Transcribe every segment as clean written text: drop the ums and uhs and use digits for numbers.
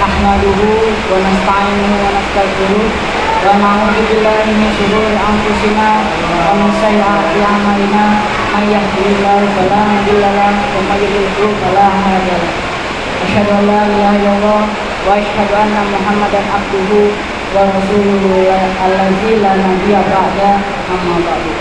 nahmaduhu wa nasta'inuhu wa nastaghfiruh wa na'udzu billahi min shururi anfusina wa min sayyiati a'malina may yahdihillahu fala mudilla lahu wa may yudlil fala hadiya lahu. Asyhadu an la ilaha illallah wa asyhadu anna Muhammadan abduhu wa rasuluhu allazi la nabiyya ba'da, amma ba'du.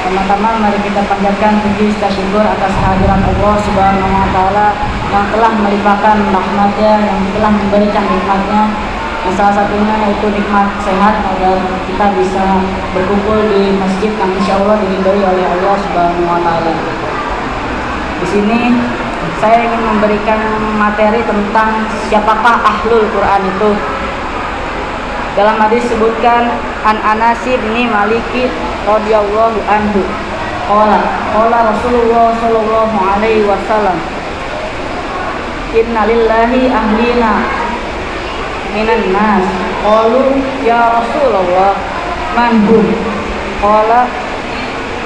Pertama-tama mari kita panjatkan puji serta syukur atas kehadiran Allah Subhanahu wa taala yang telah melimpahkan rahmat-Nya, yang telah memberikan nikmat-Nya, yang salah satunya yaitu nikmat sehat agar kita bisa berkumpul di masjid yang insyaallah diridhoi oleh Allah Subhanahu wa taala. Di sini saya ingin memberikan materi tentang siapakah ahlul Quran itu. Dalam hadis disebutkan an Anas bin Malik radhiyallahu anhu qala Rasulullah sallallahu alaihi wasallam inna lillahi ahlina minan nas qalu ya Rasulullah man hum qala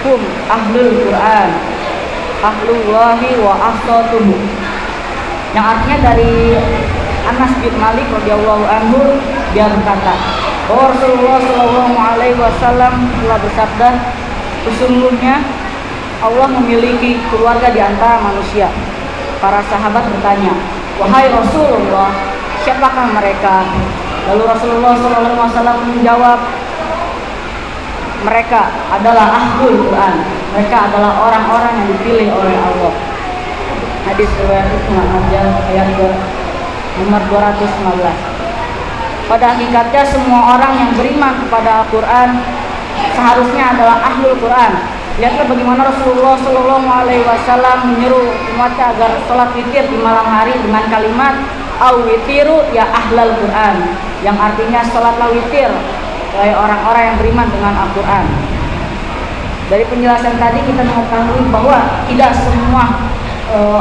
hum ahlul Quran ahlullahi wa asatuhu, yang artinya dari Anas bin Malik radhiyallahu anhu, dia berkata bahwa Rasulullah sallallahu alaihi wasallam telah bersabda, sesungguhnya Allah memiliki keluarga di antara manusia. Para sahabat bertanya, wahai Rasulullah, siapakah mereka? Lalu Rasulullah sallallahu alaihi wasallam menjawab, mereka adalah ahlul Quran. Mereka adalah orang-orang yang dipilih oleh Allah. Hadis riwayat Ibnu Majah ayat nomor 215. Pada hakikatnya semua orang yang beriman kepada Al-Quran seharusnya adalah ahlul Quran. Lihatlah bagaimana Rasulullah Shallallahu Alaihi Wasallam menyuruh umatnya agar sholat witir di malam hari dengan kalimat awitiru ya ahlal Quran, yang artinya sholatlah witir oleh orang-orang yang beriman dengan Al-Quran. Dari penjelasan tadi kita mengetahui bahwa tidak semua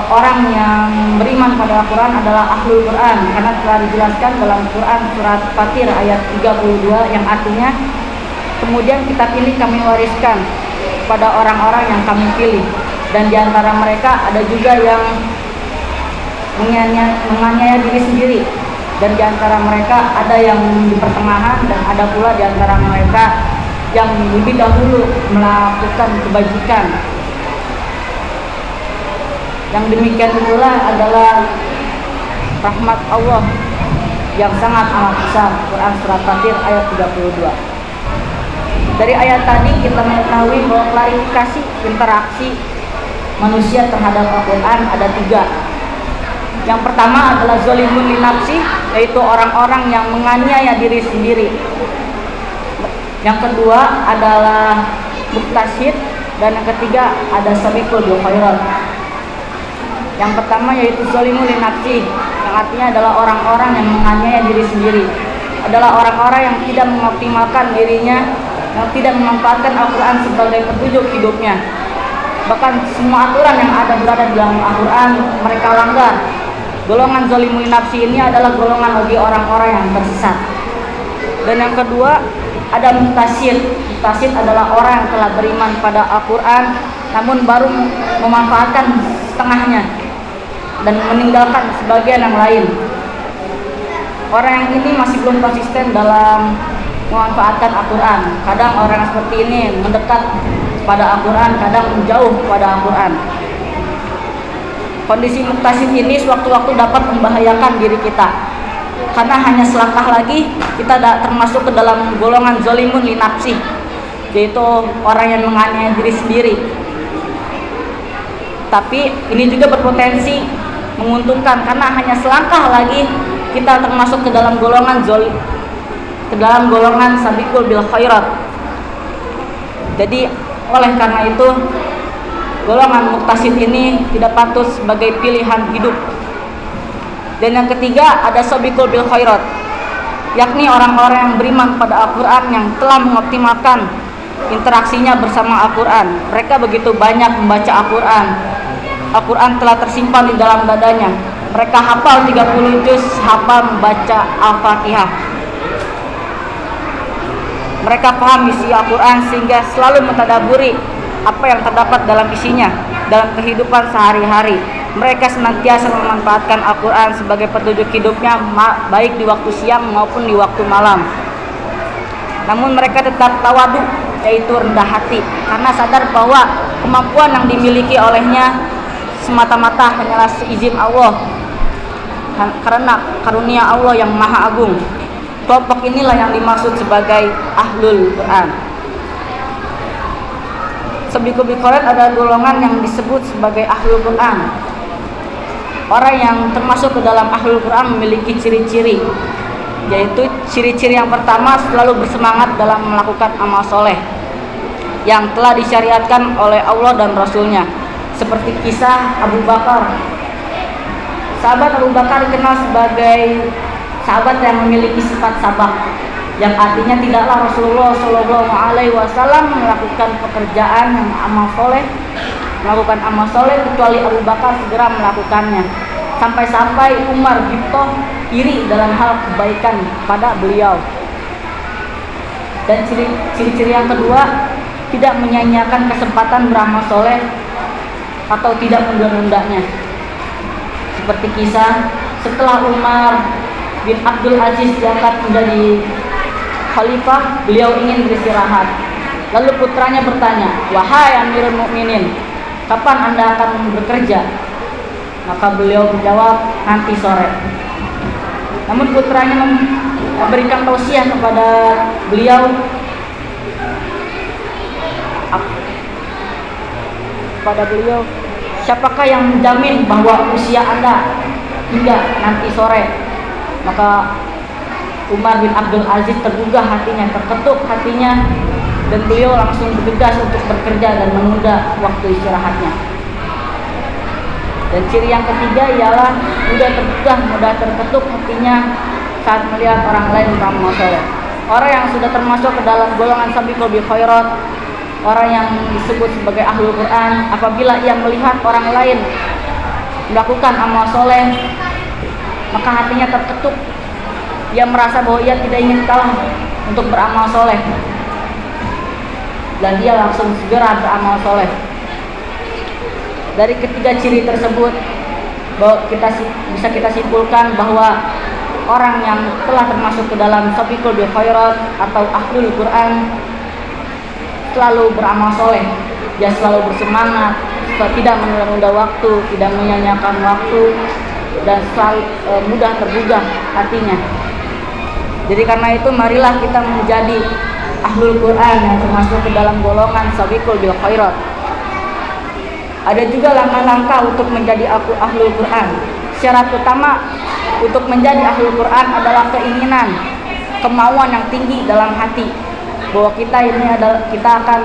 orang yang beriman pada Al-Quran adalah ahlul Quran, karena telah dijelaskan dalam Quran surat Fatir ayat 32 yang artinya kemudian kita pilih kami wariskan pada orang-orang yang kami pilih, dan diantara mereka ada juga yang menganiaya diri sendiri, dan diantara mereka ada yang di pertengahan, dan ada pula diantara mereka yang lebih dahulu melakukan kebajikan. Yang demikian pula adalah rahmat Allah yang sangat amat besar. Quran surat Fatir ayat 32. Dari ayat tadi kita mengetahui bahwa klarifikasi interaksi manusia terhadap Al-Quran ada 3. Yang pertama adalah zalimun li nafsi, yaitu orang-orang yang menganiaya diri sendiri. Yang kedua adalah muktasid, dan yang ketiga ada sabiqul bil khairat. Yang pertama yaitu zalimun li nafsi, yang artinya adalah orang-orang yang menganiaya diri sendiri, adalah orang-orang yang tidak mengoptimalkan dirinya, yang tidak memanfaatkan Al-Quran sebagai petunjuk hidupnya. Bahkan semua aturan yang berada di dalam Al-Quran mereka langgar. Golongan zalimun li nafsi ini adalah golongan bagi orang-orang yang tersesat. Dan yang kedua ada muktasid. Muktasid adalah orang yang telah beriman pada Al-Quran namun baru memanfaatkan setengahnya dan meninggalkan sebagian yang lain. Orang yang ini masih belum konsisten dalam memanfaatkan Al-Quran. Kadang orang seperti ini mendekat pada Al-Quran, kadang menjauh pada Al-Quran. Kondisi muktasid ini sewaktu-waktu dapat membahayakan diri kita, karena hanya selangkah lagi kita termasuk ke dalam golongan zalimun li nafsi, yaitu orang yang menganiaya diri sendiri. Tapi ini juga berpotensi menguntungkan, karena hanya selangkah lagi kita termasuk ke dalam golongan sabiqul bil khairat. Jadi oleh karena itu golongan muktasid ini tidak patut sebagai pilihan hidup. Dan yang ketiga ada sabiqul bil khairat, yakni orang-orang yang beriman pada Al-Quran, yang telah mengoptimalkan interaksinya bersama Al-Quran. Mereka begitu banyak membaca Al-Quran. Al-Quran telah tersimpan di dalam dadanya. Mereka hafal 30 juz, hafal membaca Al-Fatihah. Mereka paham isi Al-Quran sehingga selalu mentadaburi apa yang terdapat dalam isinya dalam kehidupan sehari-hari. Mereka senantiasa memanfaatkan Al-Quran sebagai petunjuk hidupnya, baik di waktu siang maupun di waktu malam. Namun mereka tetap tawadu, yaitu rendah hati, karena sadar bahwa kemampuan yang dimiliki olehnya semata-mata hanyalah seizin Allah, karena karunia Allah yang maha agung. Kelompok inilah yang dimaksud sebagai Ahlul Quran. Sabiqul Quran adalah golongan yang disebut sebagai Ahlul Quran. Orang yang termasuk ke dalam Ahlul Quran memiliki ciri-ciri, yaitu ciri-ciri yang pertama, selalu bersemangat dalam melakukan amal soleh yang telah disyariatkan oleh Allah dan Rasulnya, seperti kisah Abu Bakar. Sahabat Abu Bakar dikenal sebagai sahabat yang memiliki sifat sabar, yang artinya tidaklah Rasulullah SAW melakukan pekerjaan yang melakukan amal soleh kecuali Abu Bakar segera melakukannya, sampai-sampai Umar Giptoh iri dalam hal kebaikan pada beliau. Dan ciri-ciri yang kedua, tidak menyia-nyiakan kesempatan beramal soleh atau tidak menunda-nundanya, seperti kisah setelah Umar bin Abdul Aziz diangkat menjadi khalifah, beliau ingin beristirahat. Lalu putranya bertanya, "Wahai Amirul Mukminin, kapan Anda akan bekerja?" Maka beliau menjawab, "Nanti sore." Namun putranya memberikan tausiah kepada beliau, "Siapakah yang menjamin bahwa usia Anda hingga nanti sore?" Maka Umar bin Abdul Aziz tergugah hatinya, terketuk hatinya, dan beliau langsung bergegas untuk bekerja dan menunda waktu istirahatnya. Dan ciri yang ketiga ialah mudah tergugah, mudah terketuk hatinya saat melihat orang lain beramal soleh. Orang yang sudah termasuk ke dalam golongan sabiqul khairat, orang yang disebut sebagai Ahlul Quran, apabila ia melihat orang lain melakukan amal soleh, maka hatinya terketuk. Ia merasa bahwa ia tidak ingin kalah untuk beramal soleh, dan dia langsung segera beramal soleh. Dari ketiga ciri tersebut, bahwa bisa kita simpulkan bahwa orang yang telah termasuk ke dalam sabiqul khairat atau Ahlul Quran selalu beramal soleh. Dia selalu bersemangat, tidak menunda-nunda waktu, tidak menyia-nyiakan waktu, dan selalu mudah tergugah hatinya. Jadi karena itu marilah kita menjadi Ahlul Quran yang termasuk ke dalam golongan sabiqul khairat. Ada juga langkah-langkah untuk menjadi Ahlul Quran. Syarat utama untuk menjadi Ahlul Quran adalah keinginan, kemauan yang tinggi dalam hati bahwa kita akan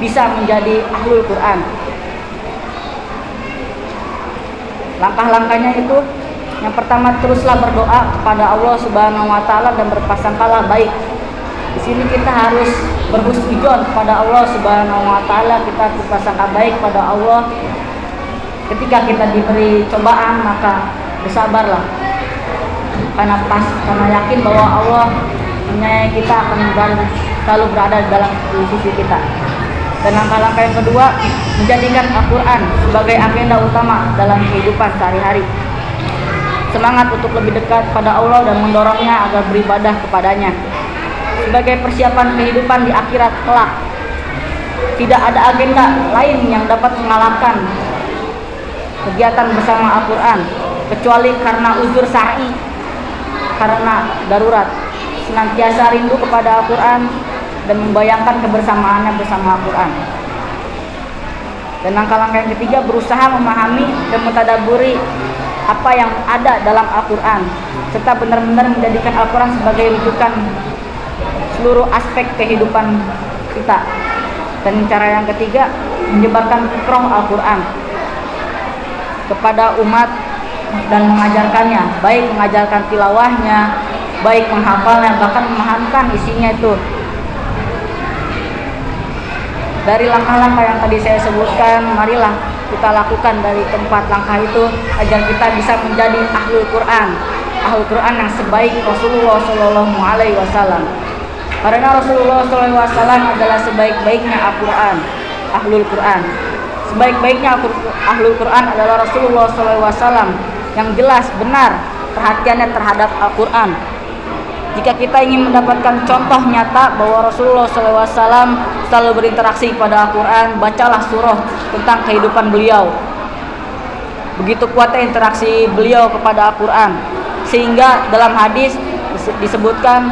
bisa menjadi Ahlul Quran. Langkah-langkahnya itu, yang pertama, teruslah berdoa kepada Allah Subhanahu wa taala dan berprasangkalah baik. Di sini kita harus berhusnudzon kepada Allah Subhanahu wa taala, kita berprasangka baik pada Allah. Ketika kita diberi cobaan, maka bersabarlah. Karena yakin bahwa Allah menyayangi kita, akan selalu berada dalam sisi kita. Dan langkah-langkah yang kedua, menjadikan Al-Quran sebagai agenda utama dalam kehidupan sehari-hari. Semangat untuk lebih dekat pada Allah dan mendorongnya agar beribadah kepadanya sebagai persiapan kehidupan di akhirat kelak. Tidak ada agenda lain yang dapat mengalahkan kegiatan bersama Al-Quran kecuali karena uzur syar'i, karena darurat. Senantiasa rindu kepada Al-Quran dan membayangkan kebersamaannya bersama Al-Quran. Dan langkah-langkah yang ketiga, berusaha memahami dan mentadabburi apa yang ada dalam Al-Quran, serta benar-benar menjadikan Al-Quran sebagai rujukan seluruh aspek kehidupan kita. Dan cara yang ketiga, menyebarkan fikrah Al-Quran kepada umat dan mengajarkannya, baik mengajarkan tilawahnya, baik menghafalnya, bahkan memahamkan isinya itu. Dari langkah-langkah yang tadi saya sebutkan, marilah kita lakukan dari keempat langkah itu agar kita bisa menjadi Ahlul Quran, Ahlul Quran yang sebaik Rasulullah SAW. Karena Rasulullah SAW adalah sebaik-baiknya Al-Quran, Ahlul Quran. Sebaik-baiknya ahlul Quran adalah Rasulullah SAW yang jelas benar perhatiannya terhadap Al-Quran. Jika kita ingin mendapatkan contoh nyata bahwa Rasulullah SAW selalu berinteraksi pada Al-Quran, bacalah surah tentang kehidupan beliau. Begitu kuatnya interaksi beliau kepada Al-Quran, sehingga dalam hadis disebutkan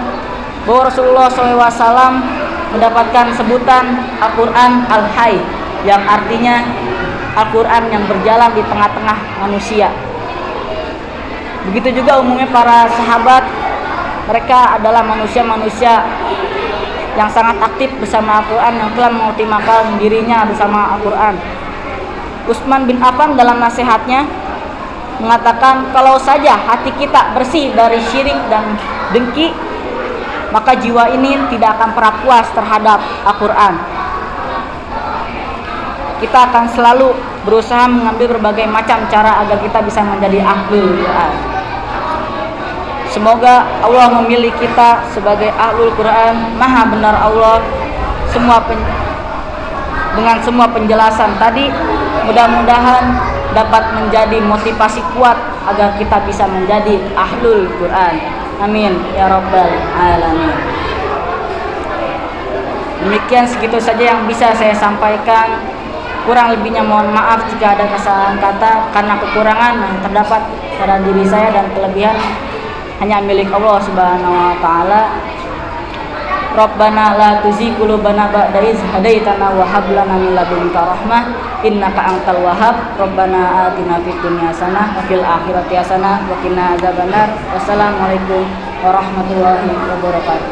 bahwa Rasulullah SAW mendapatkan sebutan Al-Quran Al-Hayy, yang artinya Al-Quran yang berjalan di tengah-tengah manusia. Begitu juga umumnya para sahabat, mereka adalah manusia-manusia yang sangat aktif bersama Al-Quran, yang telah mengoptimalkan dirinya bersama Al-Quran. Utsman bin Affan dalam nasihatnya mengatakan, kalau saja hati kita bersih dari syirik dan dengki, maka jiwa ini tidak akan pernah puas terhadap Al-Quran. Kita akan selalu berusaha mengambil berbagai macam cara agar kita bisa menjadi ahlul Quran. Semoga Allah memilih kita sebagai ahlul Quran. Maha benar Allah dengan semua penjelasan tadi. Mudah-mudahan dapat menjadi motivasi kuat agar kita bisa menjadi ahlul Quran. Amin ya rabbal alamin. Demikian, segitu saja yang bisa saya sampaikan. Kurang lebihnya mohon maaf jika ada kesalahan kata, karena kekurangan yang terdapat pada diri saya dan kelebihan hanya milik Allah Subhanahu wa taala. Rabbana la tuzigh qulubana ba'da idh hadaitana wa hab lana min ladunka rahmah innaka antal wahhab. Rabbana atina fid dunya hasanah wa fil akhirati hasanah wa qina adzabannar. Wassalamualaikum warahmatullahi wabarakatuh.